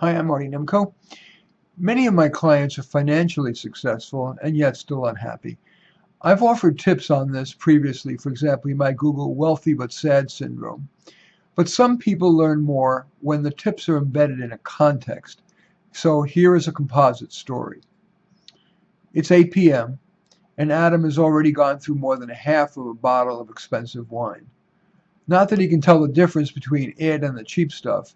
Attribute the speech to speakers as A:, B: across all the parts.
A: Hi, I'm Marty Nemko. Many of my clients are financially successful and yet still unhappy. I've offered tips on this previously. For example, you might Google wealthy but sad syndrome. But some people learn more when the tips are embedded in a context. So here is a composite story. It's 8 p.m., and Adam has already gone through more than a half of a bottle of expensive wine. Not that he can tell the difference between it and the cheap stuff,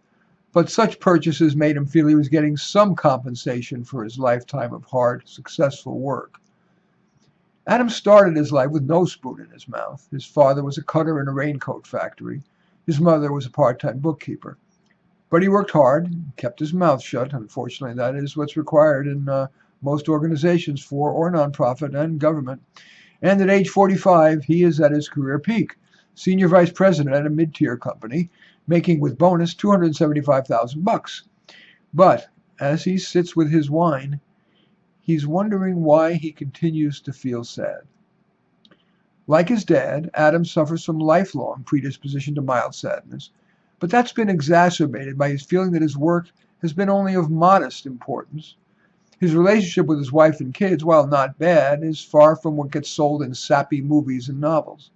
A: but such purchases made him feel he was getting some compensation for his lifetime of hard, successful work. Adam started his life with no spoon in his mouth. His father was a cutter in a raincoat factory. His mother was a part-time bookkeeper. But he worked hard, kept his mouth shut. Unfortunately, that is what's required in most organizations, for or nonprofit and government. And at age 45, he is at his career peak, senior vice president at a mid-tier company, making with bonus $275,000. But as he sits with his wine, he's wondering why he continues to feel sad. Like his dad, Adam suffers from lifelong predisposition to mild sadness, but that's been exacerbated by his feeling that his work has been only of modest importance. His relationship with his wife and kids, while not bad, is far from what gets sold in sappy movies and novels.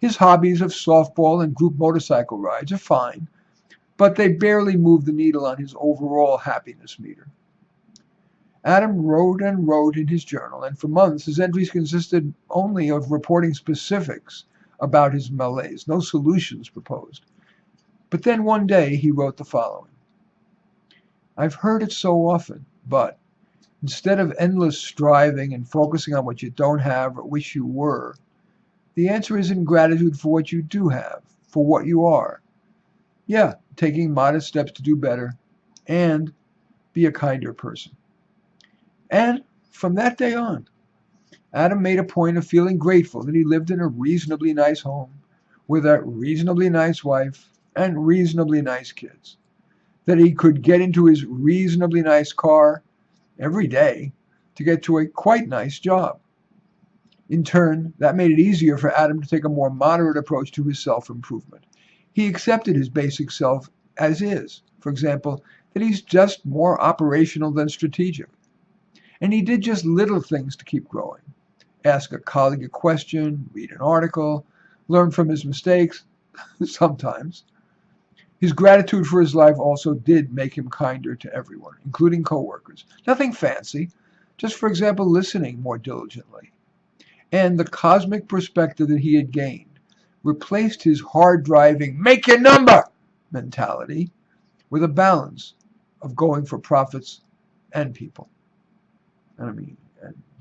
A: His hobbies of softball and group motorcycle rides are fine, but they barely move the needle on his overall happiness meter. Adam wrote and wrote in his journal, and for months his entries consisted only of reporting specifics about his malaise, no solutions proposed. But then one day he wrote the following: I've heard it so often, but instead of endless striving and focusing on what you don't have or wish you were, the answer is in gratitude for what you do have, for what you are. Yeah, taking modest steps to do better and be a kinder person. And from that day on, Adam made a point of feeling grateful that he lived in a reasonably nice home with a reasonably nice wife and reasonably nice kids, that he could get into his reasonably nice car every day to get to a quite nice job. In turn, that made it easier for Adam to take a more moderate approach to his self-improvement. He accepted his basic self as is. For example, that he's just more operational than strategic. And he did just little things to keep growing. Ask a colleague a question, read an article, learn from his mistakes, sometimes. His gratitude for his life also did make him kinder to everyone, including coworkers. Nothing fancy, just, for example, listening more diligently. And the cosmic perspective that he had gained replaced his hard-driving, make your number mentality with a balance of going for profits and people. And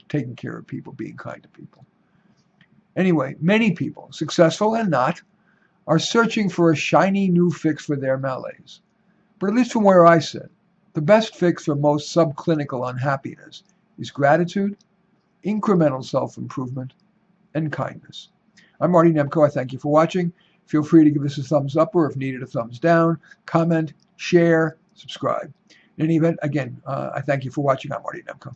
A: taking care of people, being kind to people. Anyway, many people, successful and not, are searching for a shiny new fix for their malaise. But at least from where I sit, the best fix for most subclinical unhappiness is gratitude, incremental self-improvement, and kindness. I'm Marty Nemko. I thank you for watching. Feel free to give us a thumbs up, or if needed, a thumbs down, comment, share, subscribe. In any event, again, I thank you for watching. I'm Marty Nemko.